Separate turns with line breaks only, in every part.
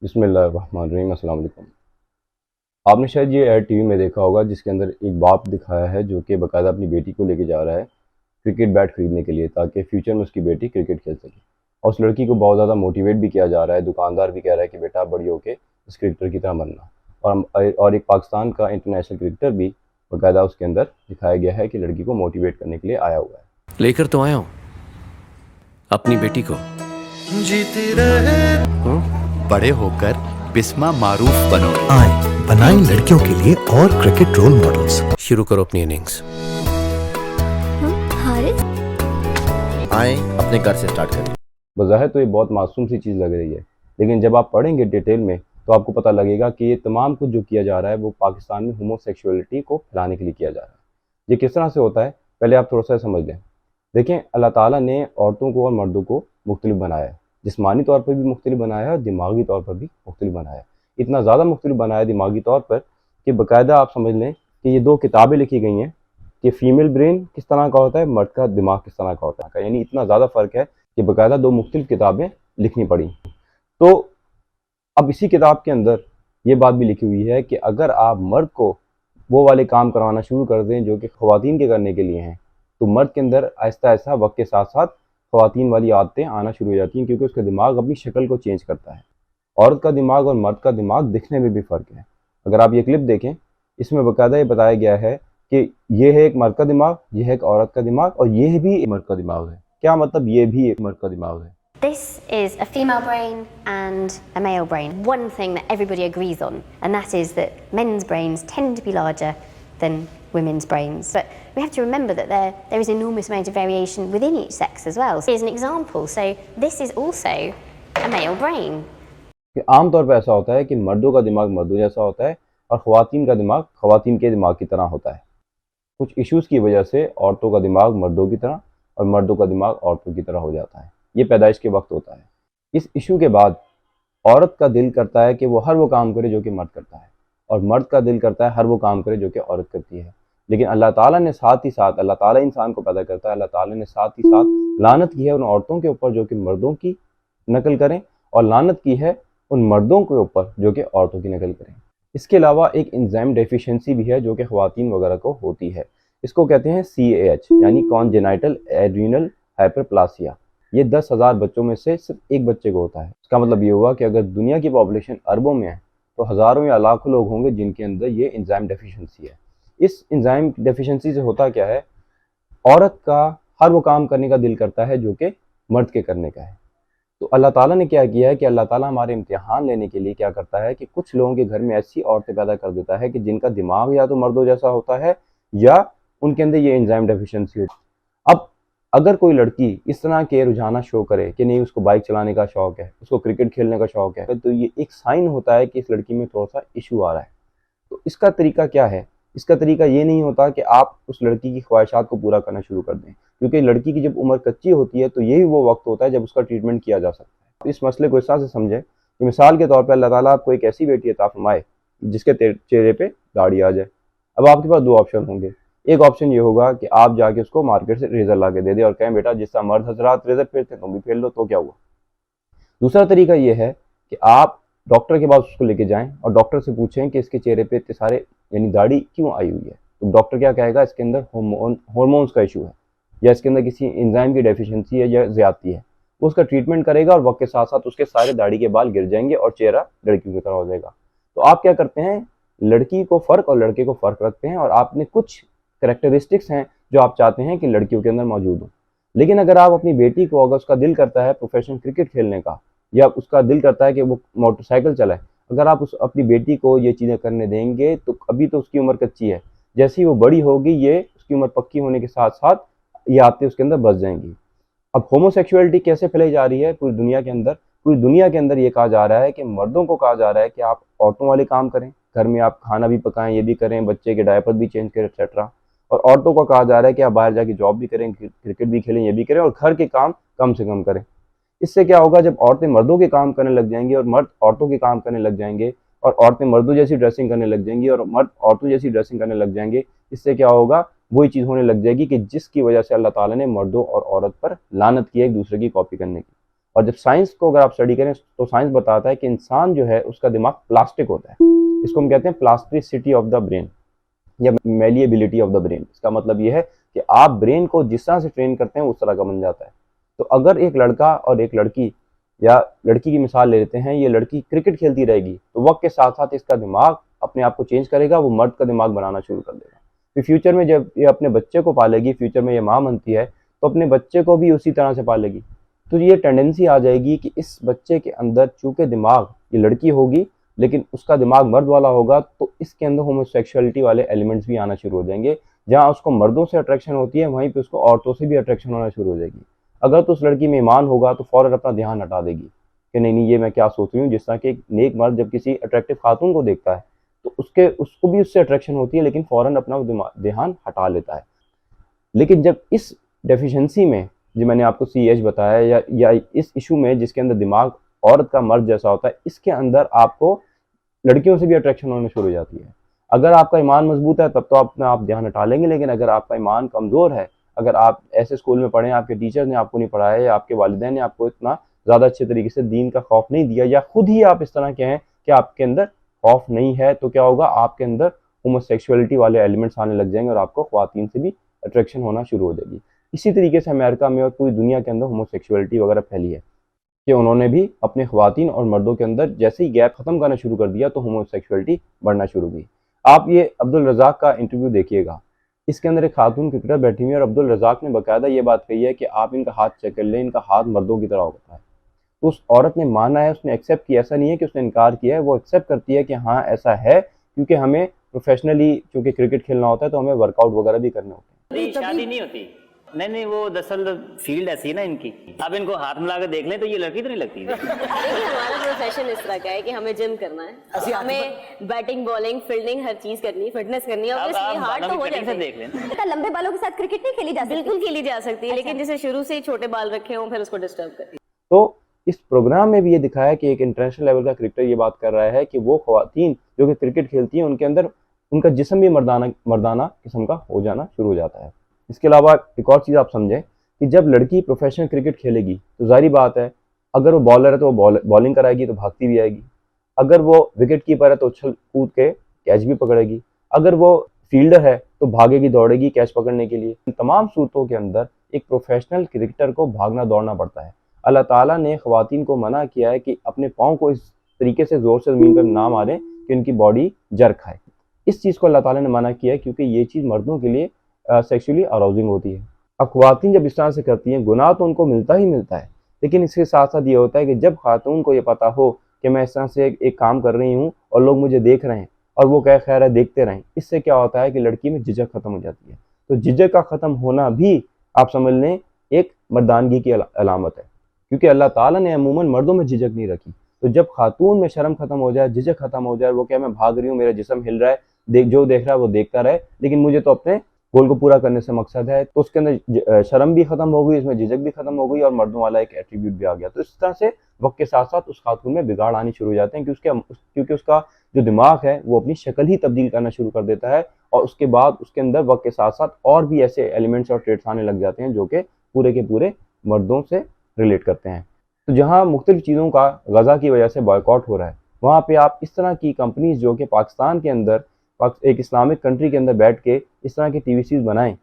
बिस्मिल्लाहिर्रहमानिर्रहीम। अस्सलाम वालेकुम। आपने शायद ये ऐड टीवी में देखा होगा जिसके अंदर एक बाप दिखाया है जो कि बाकायदा अपनी बेटी को लेके जा रहा है क्रिकेट बैट खरीदने के लिए ताकि फ्यूचर में उसकी बेटी क्रिकेट खेल सके। और उस लड़की को बहुत ज़्यादा मोटिवेट भी किया जा रहा है, दुकानदार भी कह रहा है कि बेटा बड़ी होके इस क्रिकेटर की तरह बनना। और एक पाकिस्तान का इंटरनेशनल क्रिकेटर भी बाकायदा उसके अंदर दिखाया गया है कि लड़की को मोटिवेट करने के लिए आया हुआ है।
लेकर तो आया हूं अपनी बेटी को।
जीती रहे
बड़े होकर बिस्मा मारूफ बनोगे।
आए बनाएं लड़कियों के लिए और क्रिकेट रोल मॉडल्स।
शुरू करो अपनी इनिंग्स।
आए अपने घर से स्टार्ट करें।
बज़ाहिर तो ये बहुत मासूम सी चीज़ लग रही है, लेकिन जब आप पढ़ेंगे डिटेल में तो आपको पता लगेगा कि ये तमाम कुछ जो किया जा रहा है वो पाकिस्तान में होमोसेक्सुअलिटी को फैलाने के लिए किया जा रहा है। ये किस तरह से होता है, पहले आप थोड़ा सा समझ लें। देखें, अल्लाह ताला ने औरतों को और मर्दों को मुख्तलिफ बनाया है। जिस्मानी तौर पर भी मुख्तलिफ बनाया है और दिमागी तौर पर भी मुख्तलिफ बनाया है। इतना ज़्यादा मुख्तलिफ बनाया है दिमागी तौर पर कि बाकायदा आप समझ लें कि ये दो किताबें लिखी गई हैं कि फ़ीमेल ब्रेन किस तरह का होता है, मर्द का दिमाग किस तरह का होता है। यानी इतना ज़्यादा फ़र्क है कि बाकायदा दो मुख्तलिफ किताबें लिखनी पड़ी। तो अब इसी किताब के अंदर ये बात भी लिखी हुई है कि अगर आप मर्द को वो वाले काम करवाना शुरू कर दें जो कि ख़वातीन के करने के लिए हैं, तो मर्द के अंदर आहिस्ता आहिस्ता वक्त के साथ साथ ख़वातीन वाली आदतें आना शुरू हो जाती हैं, क्योंकि उसका दिमाग अपनी शक्ल को चेंज करता है। औरत का दिमाग और मर्द का दिमाग दिखने में भी फ़र्क है। अगर आप ये क्लिप देखें, इसमें बाकायदा ये बताया गया है कि ये है एक मर्द का दिमाग, ये है एक औरत का दिमाग और ये भी एक मर्द का दिमाग है। क्या मतलब ये भी एक मर्द का दिमाग है?
This is a female brain and a male brain. One thing that everybody agrees on, and that is that men's brains tend to be larger than women's brains. But we have to remember that there is an enormous amount of variation within each sex as well. Here's an example. So this is also a male brain.
कि आम तौर पर ऐसा होता है कि मर्दों का दिमाग मर्दों जैसा होता है और ख़वातीन का दिमाग ख़वातीन के दिमाग की तरह होता है। कुछ इश्यूज़ की वजह से औरतों का दिमाग मर्दों की तरह और मर्दों का दिमाग औरतों की तरह हो जाता है। ये पैदाइश के वक्त होता है। इस इशू के बाद औरत का दिल करता है कि वो हर वो काम करे जो कि मर्द करता है, और मर्द का दिल करता है हर वो काम करे जो कि औरत करती है। लेकिन अल्लाह ताला ने साथ ही साथ, अल्लाह ताला इंसान को पैदा करता है, अल्लाह ताला ने साथ ही साथ लानत की है उन औरतों के ऊपर जो कि मर्दों की नकल करें, और लानत की है उन मर्दों के ऊपर जो कि औरतों की नकल करें। इसके अलावा एक एंजाइम डेफिशिएंसी भी है जो कि ख़वातीन वगैरह को होती है। इसको कहते हैं CAH, यानी कॉन्जेनाइटल एड्रीनल हाइपरप्लासिया। ये 10,000 बच्चों में से सिर्फ एक बच्चे को होता है। इसका मतलब ये हुआ कि अगर दुनिया की पॉपुलेशन अरबों में है तो हज़ारों या लाखों लोग होंगे जिनके अंदर ये एंजाइम डेफिशिएंसी है। इस एंजाइम डेफिशिएंसी से होता क्या है, औरत का हर वो काम करने का दिल करता है जो कि मर्द के करने का है। तो अल्लाह ताला ने क्या किया है कि अल्लाह ताला हमारे इम्तिहान लेने के लिए क्या करता है कि कुछ लोगों के घर में ऐसी औरतें पैदा कर देता है कि जिनका दिमाग या तो मर्दों जैसा होता है या उनके अंदर ये एंजाइम डेफिशिएंसी होती है। अब अगर कोई लड़की इस तरह के रुझाना शो करे कि नहीं, उसको बाइक चलाने का शौक है, उसको क्रिकेट खेलने का शौक है, तो ये एक साइन होता है कि इस लड़की में थोड़ा सा इशू आ रहा है। तो इसका तरीका क्या है? इसका तरीका ये नहीं होता कि आप उस लड़की की ख्वाहिशात को पूरा करना शुरू कर दें, क्योंकि लड़की की जब उम्र कच्ची होती है तो यही वो वक्त होता है जब उसका ट्रीटमेंट किया जा सकता है। तो इस मसले को इस तरह से समझें कि मिसाल के तौर पर अल्लाह ताला आपको एक ऐसी बेटी अता फरमाए जिसके चेहरे पे दाढ़ी आ जाए। अब आपके पास दो ऑप्शन होंगे। एक ऑप्शन ये होगा कि आप जाके उसको मार्केट से रेजर ला के दे दें और कहें बेटा जिस तरह मर्द हजरात रेजर फेरते तुम भी फेर लो, तो क्या हुआ। दूसरा तरीका ये है कि आप डॉक्टर के पास उसको लेके जाएं और डॉक्टर से पूछें कि इसके चेहरे पे इतने सारे यानी दाढ़ी क्यों आई हुई है। तो डॉक्टर क्या कहेगा, इसके अंदर हार्मोन्स का इशू है, या इसके अंदर किसी एंजाइम की डेफिशिएंसी है या ज्यादती है। वो उसका ट्रीटमेंट करेगा और वक्त के साथ साथ उसके सारे दाढ़ी के बाल गिर जाएंगे और चेहरा लड़की की तरह हो जाएगा। तो आप क्या करते हैं, लड़की को फ़र्क और लड़के को फ़र्क रखते हैं और आपने कुछ करेक्टरिस्टिक्स हैं जो आप चाहते हैं कि लड़कियों के अंदर मौजूद हो। लेकिन अगर आप अपनी बेटी को, अगर उसका दिल करता है प्रोफेशनल क्रिकेट खेलने का, या उसका दिल करता है कि वो मोटरसाइकिल चलाए, अगर आप उस अपनी बेटी को ये चीज़ें करने देंगे तो अभी तो उसकी उम्र कच्ची है, जैसे ही वो बड़ी होगी ये उसकी उम्र पक्की होने के साथ साथ ये आदतें उसके अंदर बस जाएंगी। अब होमोसेक्सुअलिटी कैसे फैलाई जा रही है पूरी दुनिया के अंदर? पूरी दुनिया के अंदर ये कहा जा रहा है कि मर्दों को कहा जा रहा है कि आप औरतों वाले काम करें, घर में आप खाना भी पकाएं, ये भी करें, बच्चे के डायपर भी चेंज करें एक्सेट्रा। और औरतों को कहा जा रहा है कि आप बाहर जाके जॉब भी करें, क्रिकेट भी खेलें, ये भी करें और घर के काम कम से कम करें। इससे क्या होगा, जब औरतें मर्दों के काम करने लग जाएंगी और मर्द औरतों के काम करने लग जाएंगे और औरतें मर्दों जैसी ड्रेसिंग करने लग जाएंगी और मर्द औरतों जैसी ड्रेसिंग करने लग जाएंगे, इससे क्या होगा, वही चीज़ होने लग जाएगी कि जिसकी वजह से अल्लाह ताला ने मर्दों और औरत पर लानत की है, एक दूसरे की कॉपी करने की। और जब साइंस को अगर आप स्टडी करें तो साइंस बताता है कि इंसान जो है उसका दिमाग प्लास्टिक होता है। इसको हम कहते हैं प्लास्टिसिटी ऑफ द ब्रेन या मेलिएबिलिटी ऑफ द ब्रेन। इसका मतलब ये है कि आप ब्रेन को जिस तरह से ट्रेन करते हैं उस तरह का बन जाता है। तो अगर एक लड़का और एक लड़की या लड़की की मिसाल ले लेते हैं, ये लड़की क्रिकेट खेलती रहेगी तो वक्त के साथ साथ इसका दिमाग अपने आप को चेंज करेगा, वो मर्द का दिमाग बनाना शुरू कर देगा। फिर फ्यूचर में जब ये अपने बच्चे को पालेगी, फ्यूचर में ये माँ बनती है तो अपने बच्चे को भी उसी तरह से पालेगी। तो ये टेंडेंसी आ जाएगी कि इस बच्चे के अंदर चूंकि दिमाग ये लड़की होगी लेकिन उसका दिमाग मर्द वाला होगा, तो इसके अंदर होमोसेक्सुअलिटी वाले एलिमेंट्स भी आना शुरू हो जाएंगे। जहाँ उसको मर्दों से अट्रैक्शन होती है वहीं पे उसको औरतों से भी अट्रैक्शन होना शुरू हो जाएगी। अगर तो उस लड़की में ईमान होगा तो फौरन अपना ध्यान हटा देगी कि नहीं ये मैं क्या सोच रही हूँ। जिस तरह के एक नेक मर्द जब किसी अट्रैक्टिव खातून को देखता है तो उसको भी उससे अट्रैक्शन होती है, लेकिन फौरन अपना ध्यान हटा लेता है। लेकिन जब इस डेफिशिएंसी में जो मैंने आपको CH बताया या इस इशू में जिसके अंदर दिमाग औरत का मर्द जैसा होता है, इसके अंदर आपको लड़कियों से भी अट्रैक्शन होने शुरू हो जाती है। अगर आपका ईमान मजबूत है तब तो आप ध्यान हटा लेंगे, लेकिन अगर आपका ईमान कमज़ोर है, अगर आप ऐसे स्कूल में पढ़े, आपके टीचर ने आपको नहीं पढ़ाया या आपके वालिदैन ने आपको इतना ज़्यादा अच्छे तरीके से दीन का खौफ नहीं दिया, या खुद ही आप इस तरह के हैं कि आपके अंदर खौफ नहीं है, तो क्या होगा, आपके अंदर होमोसेक्सुअलिटी वाले एलिमेंट्स आने लग जाएंगे और आपको ख्वातीन से भी अट्रैक्शन होना शुरू हो जाएगी। इसी तरीके से अमेरिका में और पूरी दुनिया के अंदर होमोसेक्सुअलिटी वगैरह फैली है कि उन्होंने भी अपने ख्वातीन और मर्दों के अंदर जैसे ही गैप खत्म करना शुरू कर दिया तो होमोसेक्सुअलिटी बढ़ना शुरू हुई। आप ये अब्दुल रज़ाक का इंटरव्यू देखिएगा, इसके अंदर एक खातून क्रिकेटर बैठी हुई है और अब्दुल रज़ाक ने बाकायदा ये बात कही है कि आप इनका हाथ चेक कर लें, इनका हाथ मर्दों की तरह होता है। तो उस औरत ने माना है, उसने एक्सेप्ट किया, ऐसा नहीं है कि उसने इनकार किया है, वो एक्सेप्ट करती है कि हाँ ऐसा है, क्योंकि हमें प्रोफेशनली चूँकि क्रिकेट खेलना होता है तो हमें वर्कआउट वगैरह भी करने होते हैं।
शादी नहीं होती, नहीं वो दरअसल फील्ड ऐसी है ना इनकी। अब इनको हाथ मिला के देख लें तो ये लड़की तो नहीं लगती।
हमारा प्रोफेशन इस तरह का है कि हमें जिम करना है, हमें बैटिंग बॉलिंग फील्डिंग हर चीज करनी है, फिटनेस करनी है। ऑब्वियसली हार्ड तो हो जाता है,
देख लें।
लंबे बालों के साथ क्रिकेट नहीं खेली जा सकती? बिल्कुल खेली जा सकती है, लेकिन जैसे शुरू से ही छोटे बाल रखे हों फिर उसको डिस्टर्ब करें।
तो इस प्रोग्राम में भी ये दिखाया कि एक इंटरनेशनल लेवल का क्रिकेटर ये बात कर रहा है कि वो ख्वातीन जो कि क्रिकेट खेलती हैं उनके अंदर उनका जिस्म भी मर्दाना किस्म का हो जाना शुरू हो जाता है। इसके अलावा एक और चीज़ आप समझें कि जब लड़की प्रोफेशनल क्रिकेट खेलेगी तो जाहिर बात है अगर वो बॉलर है तो वो बॉलिंग कराएगी तो भागती भी आएगी, अगर वो विकेट कीपर है तो उछल कूद के कैच भी पकड़ेगी, अगर वो फील्डर है तो भागेगी दौड़ेगी कैच पकड़ने के लिए। इन तमाम सूरतों के अंदर एक प्रोफेशनल क्रिकेटर को भागना दौड़ना पड़ता है। अल्लाह ताला ने ख्वातीन को मना किया है कि अपने पाँव को इस तरीके से ज़ोर से ज़मीन पर ना मारें कि उनकी बॉडी जर खाए। इस चीज़ को अल्लाह ताला ने मना किया है क्योंकि ये चीज़ मर्दों के लिए सेक्सुअली अराउजिंग होती है। अब ख्वातीन जब इस तरह से करती हैं गुनाह तो उनको मिलता ही मिलता है, लेकिन इसके साथ साथ ये होता है कि जब खातून को ये पता हो कि मैं इस तरह से एक काम कर रही हूँ और लोग मुझे देख रहे हैं और वो कह खैर है देखते रहें, इससे क्या होता है कि लड़की में झिझक खत्म हो जाती है। तो झिझक का ख़त्म होना भी आप समझ लें एक मर्दानगी की अलामत है, क्योंकि अल्लाह ताला ने अमूमन मर्दों में झिझक नहीं रखी। तो जब खातून में शर्म खत्म हो जाए, झिझक खत्म हो जाए, वो क्या मैं भाग रही हूँ, मेरा जिस्म हिल रहा है, जो देख रहा है वो देखता रहे, लेकिन मुझे तो अपने गोल को पूरा करने से मकसद है, तो उसके अंदर शर्म भी खत्म हो गई, इसमें झिझक भी खत्म हो गई और मर्दों वाला एक एट्रीब्यूट भी आ गया। तो इस तरह से वक्त के साथ साथ उस खातून में बिगाड़ आनी शुरू हो जाते हैं क्योंकि उसका जो दिमाग है वो अपनी शक्ल ही तब्दील करना शुरू कर देता है और उसके बाद उसके अंदर वक्त के साथ साथ और भी ऐसे एलिमेंट्स और ट्रेड्स आने लग जाते हैं जो कि पूरे के पूरे मर्दों से रिलेट करते हैं। तो जहाँ मुख्तलिफ चीज़ों का गज़ा की वजह से बॉयकॉट हो रहा है, वहाँ पे आप इस तरह की कंपनीज जो कि पाकिस्तान के अंदर एक इस्लामिक कंट्री के अंदर बैठ के इस तरह की TVCs बनाएं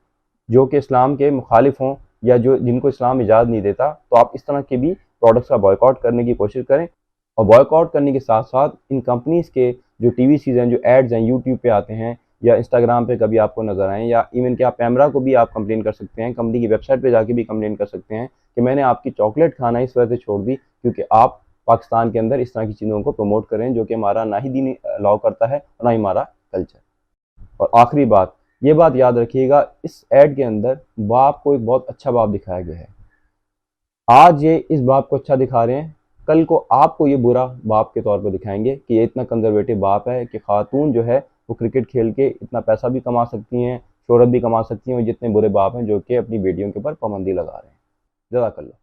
जो कि इस्लाम के मुखालिफ हों या जिनको इस्लाम इजाज़त नहीं देता, तो आप इस तरह के भी प्रोडक्ट्स का बॉयकॉट करने की कोशिश करें। और बॉयकॉट करने के साथ साथ इन कंपनीज़ के जो TVCs हैं, जो एड्स हैं यूट्यूब पे आते हैं या इंस्टाग्राम पे कभी आपको नज़र आएँ, या इवन कि आप कैमरा को भी आप कंप्लेन कर सकते हैं, कंपनी की वेबसाइट पे जाके भी कंप्लेन कर सकते हैं कि मैंने आपकी चॉकलेट खाना इस वजह से छोड़ दी क्योंकि आप पाकिस्तान के अंदर इस तरह की चीज़ों को प्रमोट करें जो कि हमारा ना ही दीन अलाउ करता है और ना ही हमारा कल्चर। और आखिरी बात, ये बात याद रखिएगा, इस ऐड के अंदर बाप को एक बहुत अच्छा बाप दिखाया गया है। आज ये इस बाप को अच्छा दिखा रहे हैं, कल को आपको ये बुरा बाप के तौर पर दिखाएंगे कि ये इतना कंजर्वेटिव बाप है कि खातून जो है वो क्रिकेट खेल के इतना पैसा भी कमा सकती हैं, शोहरत भी कमा सकती हैं, और जितने बुरे बाप हैं जो कि अपनी बेटियों के ऊपर पाबंदी लगा रहे हैं। जज़ाकल्लाह।